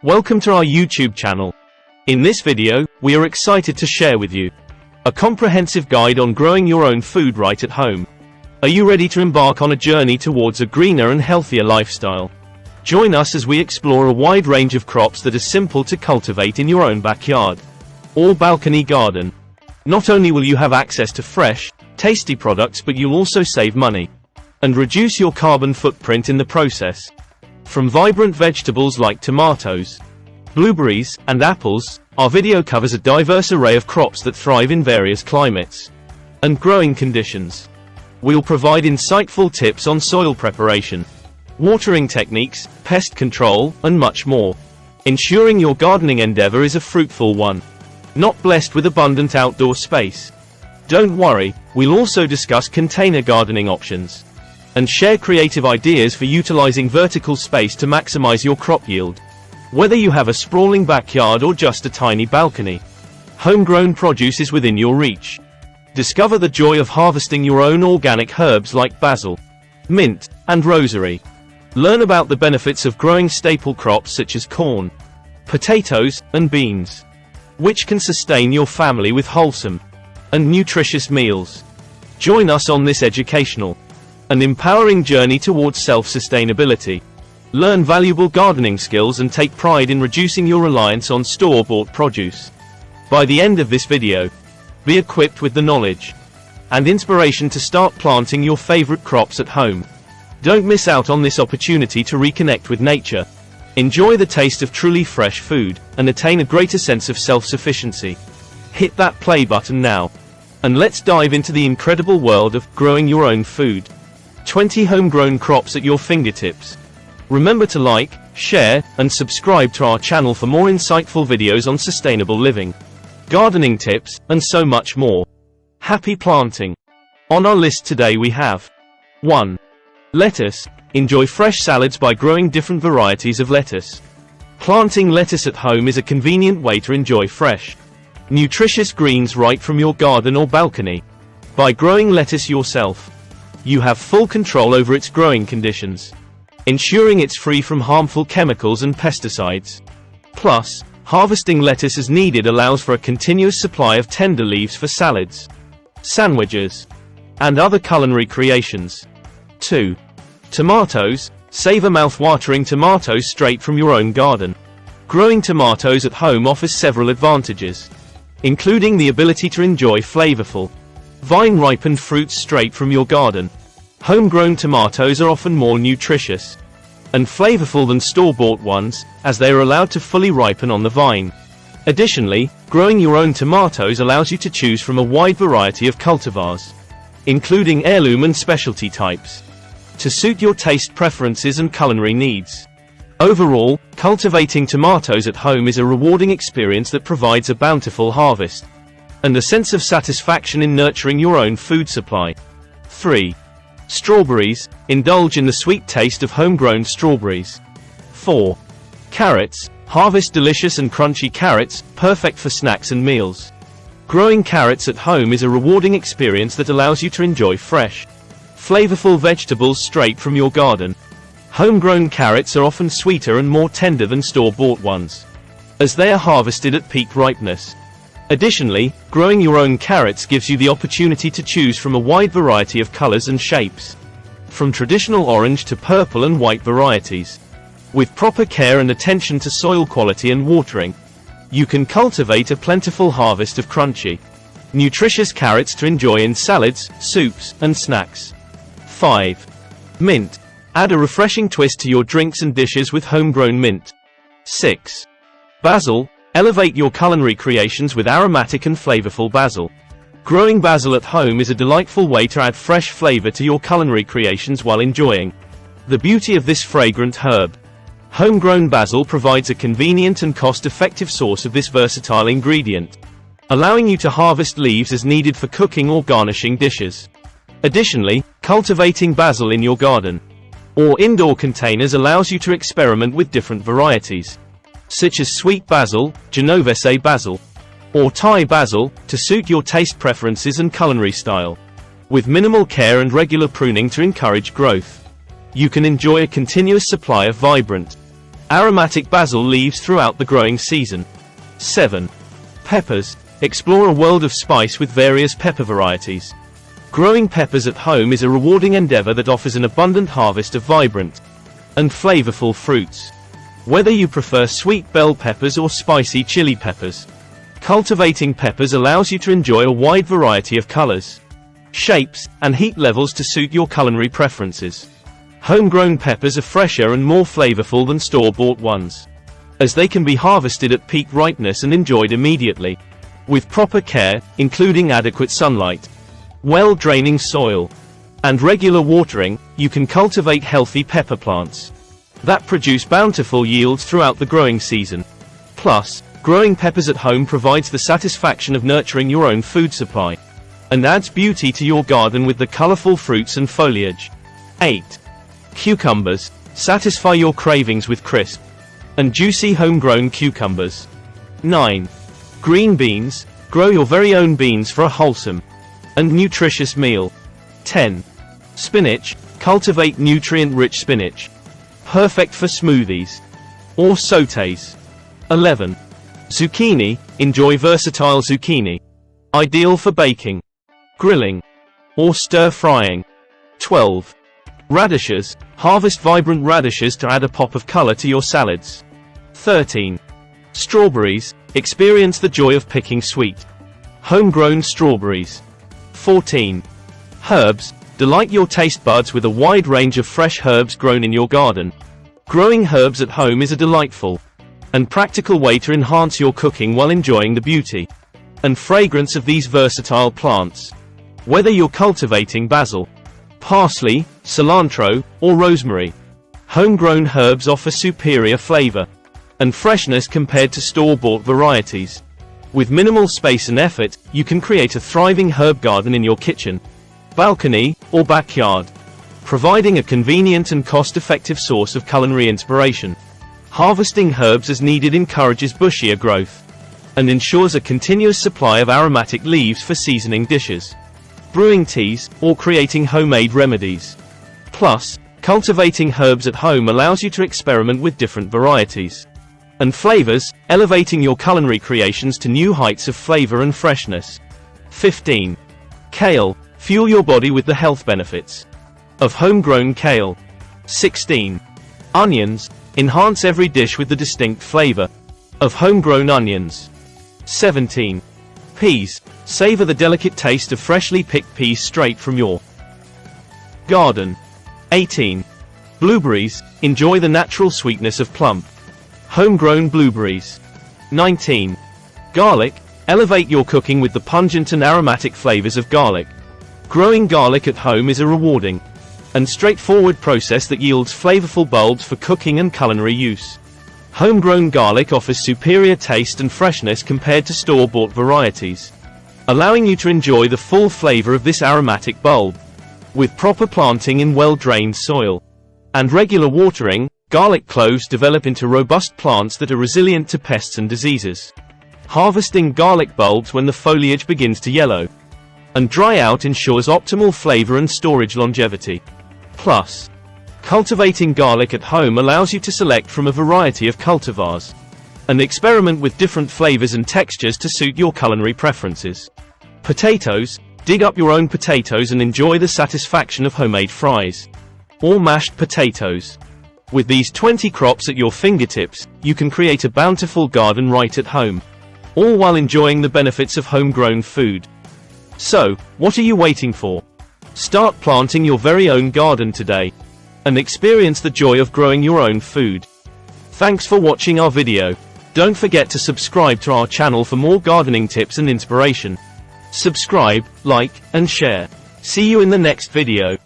Welcome to our YouTube channel. In this video, we are excited to share with you a comprehensive guide on growing your own food right at home. Are you ready to embark on a journey towards a greener and healthier lifestyle? Join us as we explore a wide range of crops that are simple to cultivate in your own backyard or balcony garden. Not only will you have access to fresh, tasty products, but you'll also save money and reduce your carbon footprint in the process. From vibrant vegetables like tomatoes, blueberries, and apples, our video covers a diverse array of crops that thrive in various climates and growing conditions. We'll provide insightful tips on soil preparation, watering techniques, pest control, and much more, ensuring your gardening endeavor is a fruitful one, not blessed with abundant outdoor space. Don't worry, we'll also discuss container gardening options and share creative ideas for utilizing vertical space to maximize your crop yield. Whether you have a sprawling backyard or just a tiny balcony, homegrown produce is within your reach. Discover the joy of harvesting your own organic herbs like basil, mint, and rosemary. Learn about the benefits of growing staple crops such as corn, potatoes, and beans, which can sustain your family with wholesome and nutritious meals. Join us on this educational and empowering journey towards self-sustainability. Learn valuable gardening skills and take pride in reducing your reliance on store-bought produce. By the end of this video, be equipped with the knowledge and inspiration to start planting your favorite crops at home. Don't miss out on this opportunity to reconnect with nature, enjoy the taste of truly fresh food, and attain a greater sense of self-sufficiency. Hit that play button now, and let's dive into the incredible world of growing your own food. 20 homegrown crops at your fingertips. Remember to like, share, and subscribe to our channel for more insightful videos on sustainable living, gardening tips, and so much more. Happy planting! On our list today we have 1. Lettuce. Enjoy fresh salads by growing different varieties of lettuce. Planting lettuce at home is a convenient way to enjoy fresh, nutritious greens right from your garden or balcony. By growing lettuce yourself, you have full control over its growing conditions, ensuring it's free from harmful chemicals and pesticides. Plus, harvesting lettuce as needed allows for a continuous supply of tender leaves for salads, sandwiches, and other culinary creations. 2. Tomatoes. Savor mouth-watering tomatoes straight from your own garden. Growing tomatoes at home offers several advantages, including the ability to enjoy flavorful, vine-ripened fruits straight from your garden. Homegrown tomatoes are often more nutritious and flavorful than store-bought ones, as they are allowed to fully ripen on the vine. Additionally, growing your own tomatoes allows you to choose from a wide variety of cultivars, including heirloom and specialty types, to suit your taste preferences and culinary needs. Overall, cultivating tomatoes at home is a rewarding experience that provides a bountiful harvest and a sense of satisfaction in nurturing your own food supply. 3. Strawberries. Indulge in the sweet taste of homegrown strawberries. 4. Carrots. Harvest delicious and crunchy carrots, perfect for snacks and meals. Growing carrots at home is a rewarding experience that allows you to enjoy fresh, flavorful vegetables straight from your garden. Homegrown carrots are often sweeter and more tender than store-bought ones, as they are harvested at peak ripeness. Additionally, growing your own carrots gives you the opportunity to choose from a wide variety of colors and shapes, from traditional orange to purple and white varieties. With proper care and attention to soil quality and watering, you can cultivate a plentiful harvest of crunchy, nutritious carrots to enjoy in salads, soups, and snacks. 5. Mint. Add a refreshing twist to your drinks and dishes with homegrown mint. 6. Basil. Elevate your culinary creations with aromatic and flavorful basil. Growing basil at home is a delightful way to add fresh flavor to your culinary creations while enjoying the beauty of this fragrant herb. Homegrown basil provides a convenient and cost-effective source of this versatile ingredient, allowing you to harvest leaves as needed for cooking or garnishing dishes. Additionally, cultivating basil in your garden or indoor containers allows you to experiment with different varieties, such as sweet basil, Genovese basil, or Thai basil, to suit your taste preferences and culinary style. With minimal care and regular pruning to encourage growth, you can enjoy a continuous supply of vibrant, Aromatic basil leaves throughout the growing season. 7. Peppers. Explore a world of spice with various pepper varieties. Growing peppers at home is a rewarding endeavor that offers an abundant harvest of vibrant and flavorful fruits. Whether you prefer sweet bell peppers or spicy chili peppers, cultivating peppers allows you to enjoy a wide variety of colors, shapes, and heat levels to suit your culinary preferences. Homegrown peppers are fresher and more flavorful than store-bought ones, as they can be harvested at peak ripeness and enjoyed immediately. With proper care, including adequate sunlight, well-draining soil, and regular watering, you can cultivate healthy pepper plants that produce bountiful yields throughout the growing season. Plus, growing peppers at home provides the satisfaction of nurturing your own food supply, and adds beauty to your garden with the colorful fruits and foliage. 8. Cucumbers. Satisfy your cravings with crisp and juicy homegrown cucumbers. 9. Green beans. Grow your very own beans for a wholesome and nutritious meal. 10. Spinach. Cultivate nutrient-rich spinach, perfect for smoothies or sautés. 11. Zucchini. Enjoy versatile zucchini, ideal for baking, grilling, or stir-frying. 12. Radishes. Harvest vibrant radishes to add a pop of color to your salads. 13. Strawberries. Experience the joy of picking sweet, homegrown strawberries. 14. Herbs. Delight your taste buds with a wide range of fresh herbs grown in your garden. Growing herbs at home is a delightful and practical way to enhance your cooking while enjoying the beauty and fragrance of these versatile plants. Whether you're cultivating basil, parsley, cilantro, or rosemary, homegrown herbs offer superior flavor and freshness compared to store-bought varieties. With minimal space and effort, you can create a thriving herb garden in your kitchen, balcony, or backyard, providing a convenient and cost-effective source of culinary inspiration. Harvesting herbs as needed encourages bushier growth and ensures a continuous supply of aromatic leaves for seasoning dishes, brewing teas, or creating homemade remedies. Plus, cultivating herbs at home allows you to experiment with different varieties and flavors, elevating your culinary creations to new heights of flavor and freshness. 15. Kale. Fuel your body with the health benefits of homegrown kale. 16. Onions. Enhance every dish with the distinct flavor of homegrown onions. 17. Peas. Savor the delicate taste of freshly picked peas straight from your garden. 18. Blueberries. Enjoy the natural sweetness of plump, homegrown blueberries. 19. Garlic. Elevate your cooking with the pungent and aromatic flavors of garlic. Growing garlic at home is a rewarding and straightforward process that yields flavorful bulbs for cooking and culinary use. Homegrown garlic offers superior taste and freshness compared to store-bought varieties, allowing you to enjoy the full flavor of this aromatic bulb. With proper planting in well-drained soil and regular watering, garlic cloves develop into robust plants that are resilient to pests and diseases. Harvesting garlic bulbs when the foliage begins to yellow and dry out ensures optimal flavor and storage longevity. Plus, cultivating garlic at home allows you to select from a variety of cultivars and experiment with different flavors and textures to suit your culinary preferences. Potatoes. Dig up your own potatoes and enjoy the satisfaction of homemade fries or mashed potatoes. With these 20 crops at your fingertips, you can create a bountiful garden right at home, all while enjoying the benefits of homegrown food. So, what are you waiting for? Start planting your very own garden today and experience the joy of growing your own food. Thanks for watching our video. Don't forget to subscribe to our channel for more gardening tips and inspiration. Subscribe, like, and share. See you in the next video.